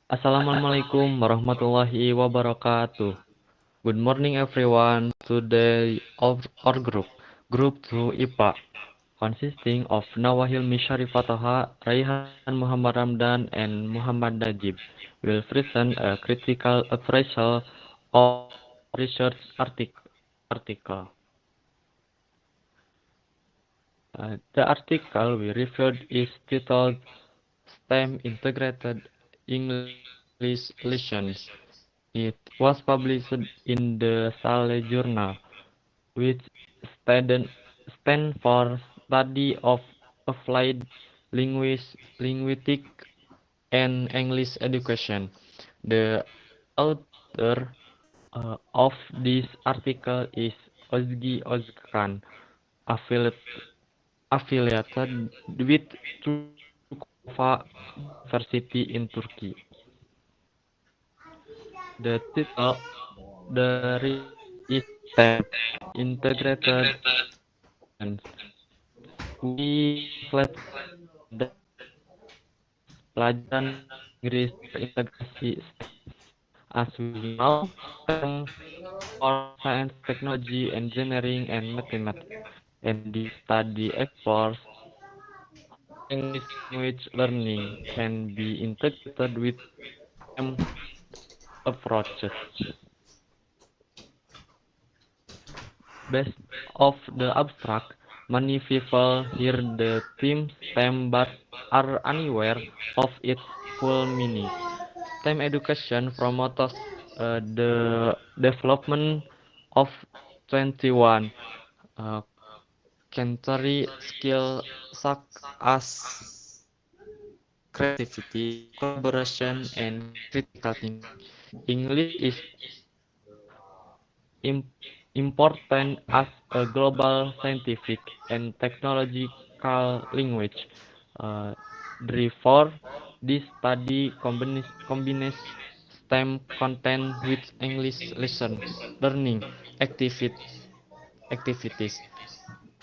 Assalamualaikum warahmatullahi wabarakatuh. Good morning everyone. Today our Group 2 IPA, consisting of Nawahil Mishari Fataha, Raihan Muhammad Ramdan, and Muhammad Najib, will present a critical appraisal of research article. The article we reviewed is titled STEM Integrated English Lessons. It was published in the Sale Journal, which stand for Study of Applied Linguistics and English Education. The author of this article is Ozgi Ozkan, affiliated with Çukurova University in Turkey. The title the is STEM Integrated Science. We translate pelajaran Inggris terintegrasi STEM. As we know, STEM for science, technology, engineering, and mathematics, and this study explores English language learning can be integrated with STEM approaches. Based off the abstract, many people hear the theme STEM but are unaware of its full meaning. STEM education promotes the development of 21 uh, Cantory skills such as creativity, collaboration, and critical thinking. English is im- important as a global scientific and technological language. Uh, Therefore, this study combines STEM content with English learning activities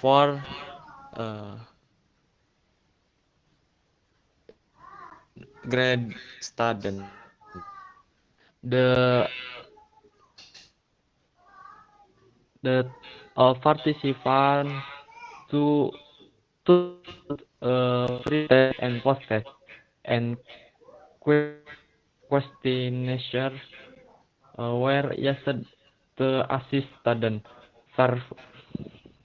for uh, grade student. The the participant to pre-test and post-test and questionnaire were used to assist student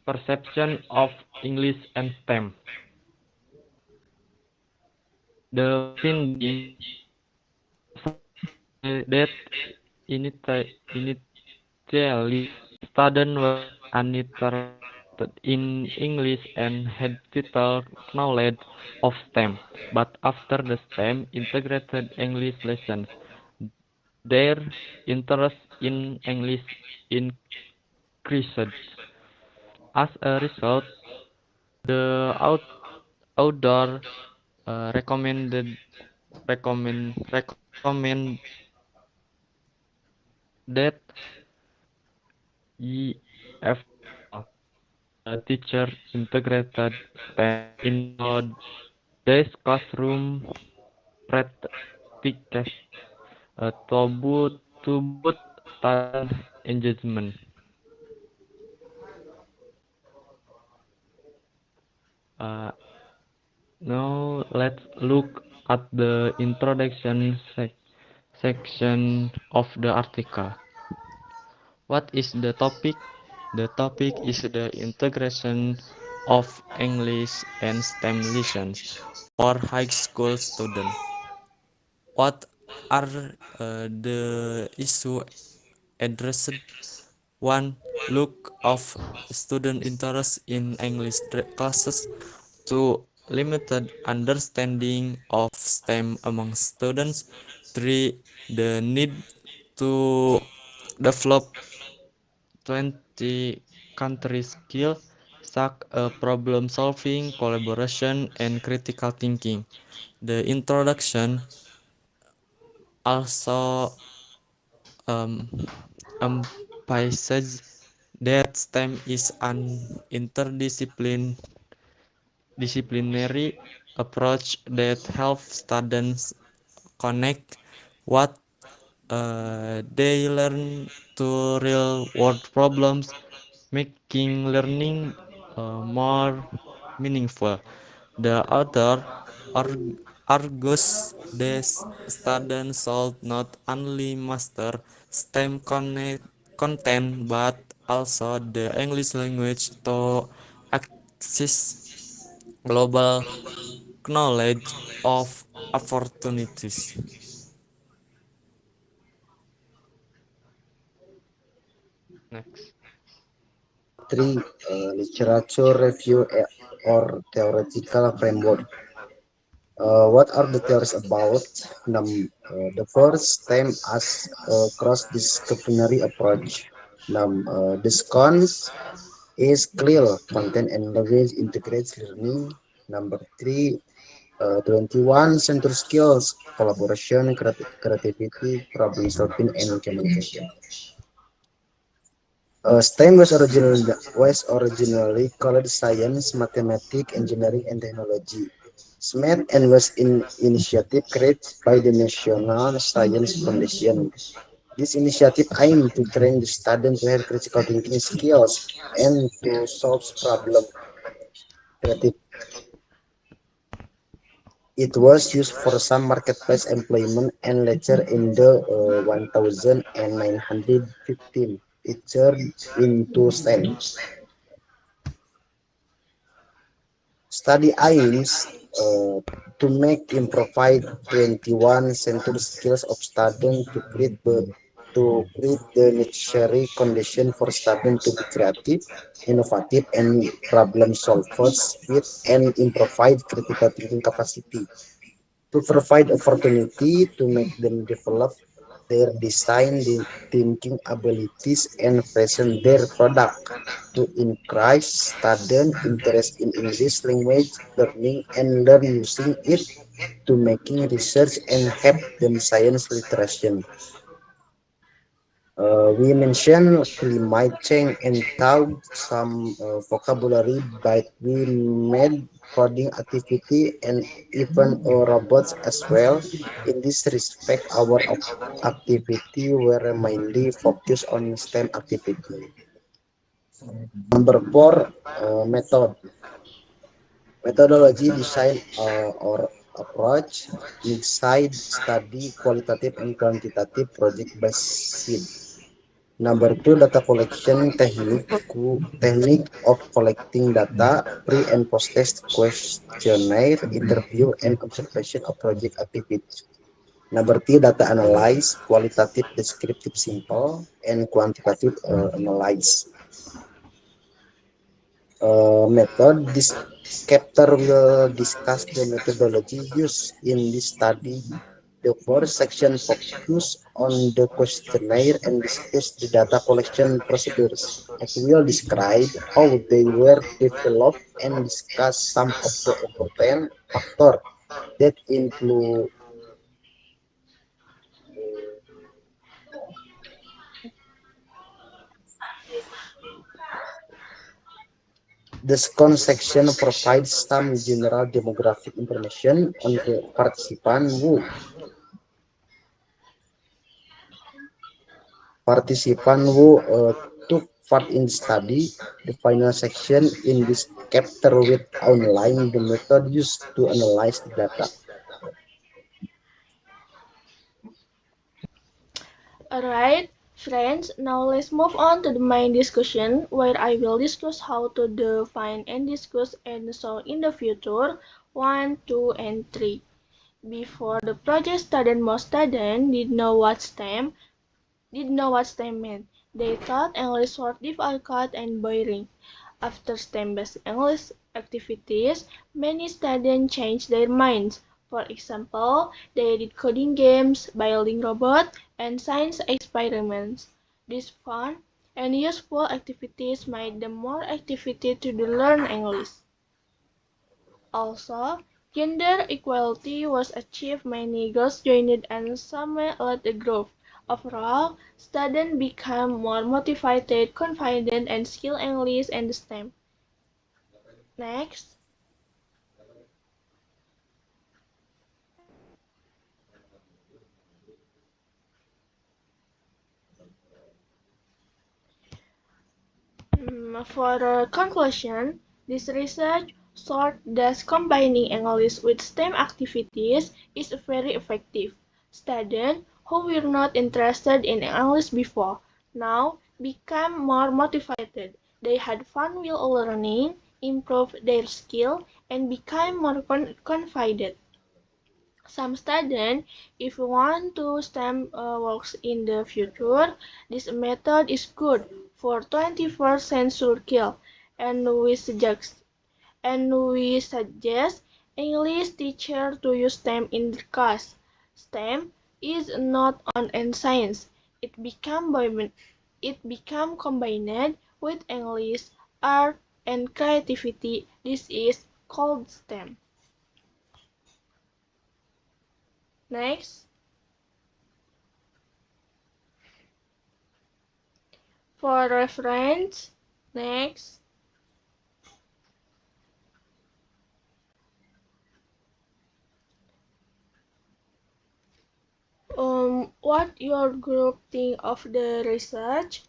perception of English and STEM. The finding that initially students were uninterested in English and had little knowledge of STEM, but after the STEM integrated English lessons, their interest in English increased. As a result, the outdoor recommend that EF teacher integrated STEM into this classroom practice to boost student engagement. Uh, Now let's look at the introduction section of the article. What is the topic? The topic is the integration of English and STEM lessons for high school students. What are the issues addressed? One, look of student interest in English classes. Two, limited understanding of STEM among students. Three, the need to develop 20 country skills such as problem solving, collaboration, and critical thinking. The introduction also um, emphasizes that STEM is an interdisciplinary approach that helps students connect what they learn to real world problems, making learning more meaningful. The author argues that students should not only master STEM content but also the English language to access global knowledge of opportunities. Next. 3. Literature review or theoretical framework. What are the theories about? The first theme as a cross-disciplinary approach. The cons is clear content and language integrates learning. Number 3, 21 central skills, collaboration, creativity, problem solving, and communication. STEM was originally called Science, Mathematics, Engineering, and Technology. SMAT and was an initiative created by the National Science Foundation. This initiative aimed to train the students to have critical thinking skills and to solve problems. It was used for some marketplace employment and later in the 1915 it turned into STEM. Study aims to make and provide 21 central skills of students to create the necessary condition for students to be creative, innovative, and problem solvers with and improvise critical thinking capacity. To provide opportunity to make them develop their design thinking abilities and present their product to encourage student interest in English language learning and learn using it to making research and help them science literacy. We mentioned climate change and taught some vocabulary, but we made coding activity and even robots as well. In this respect, our activity were mainly focused on STEM activity. Number 4, method. Methodology design or approach, mixed study, qualitative and quantitative project based. Number 2, data collection technique of collecting data, pre and post test questionnaire, interview and observation of project activity. Number 3, data analyze, qualitative, descriptive, simple, and quantitative analyze. Method. This chapter will discuss the methodology used in this study. The first section focus on the questionnaire and discuss the data collection procedures. It will describe how they were developed and discuss some of the important factors that include the second section provides some general demographic information on the participant who took part in the study. The final section in this chapter will outline the method used to analyze the data. Alright, friends, now let's move on to the main discussion where I will discuss how to define and discuss and so in the future 1, 2, and 3. Before the project started, most students did know what STEM meant. They thought English was difficult and boring. After STEM-based English activities, many students changed their minds. For example, they did coding games, building robots, and science experiments. These fun and useful activities made them more activity to learn English. Also, gender equality was achieved, many girls joined and some led the group. Overall, students became more motivated, confident, and skilled in English and STEM. Next. For conclusion, this research showed that combining English with STEM activities is very effective. Students who were not interested in English before now become more motivated. They had fun while learning, improved their skill, and became more confident. Some students, if you want to STEM works in the future, this method is good for 21st century skill, and we suggest English teacher to use STEM in the class. STEM is not on and science. It become combined with English, art, and creativity. This is called STEM. Next, for reference, next. What your group think of the research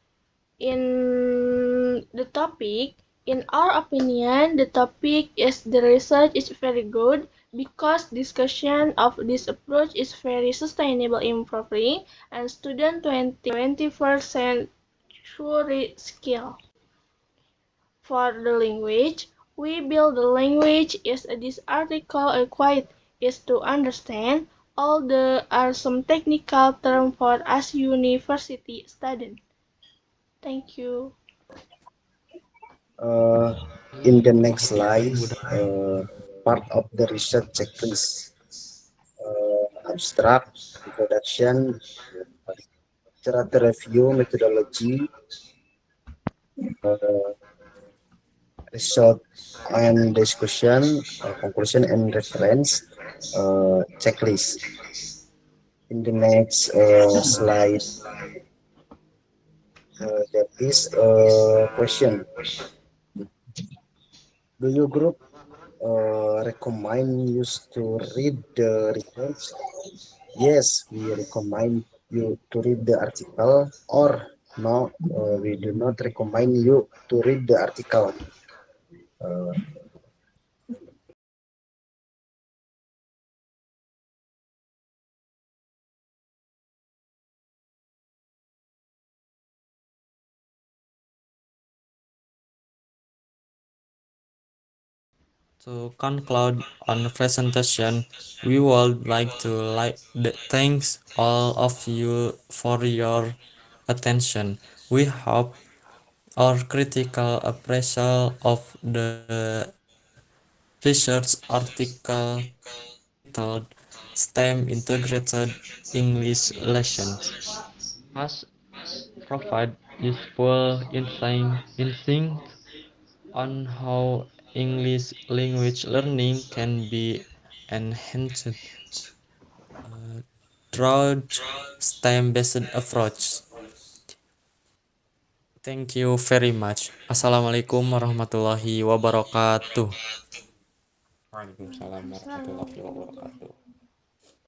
in the topic? In our opinion, the topic is the research is very good because discussion of this approach is very sustainable improving and student 21st century skill. For the language, we build the language is this article required is to understand all the are some technical term for us university student. Thank you. In the next slide, part of the research checklist, abstract, introduction, literature review, methodology, result and discussion, conclusion and reference, checklist. In the next slide, there is a question. Do you group recommend you to read the reports? Yes, we recommend you to read the article, or no, we do not recommend you to read the article. Uh, To conclude on the presentation, we would like to thank all of you for your attention. We hope our critical appraisal of the research article titled STEM Integrated English Lessons has provided useful insights on how English language learning can be enhanced through STEM-based approach. Thank you very much. Assalamualaikum warahmatullahi wabarakatuh. Waalaikumsalam warahmatullahi Assalamualaikum. wabarakatuh.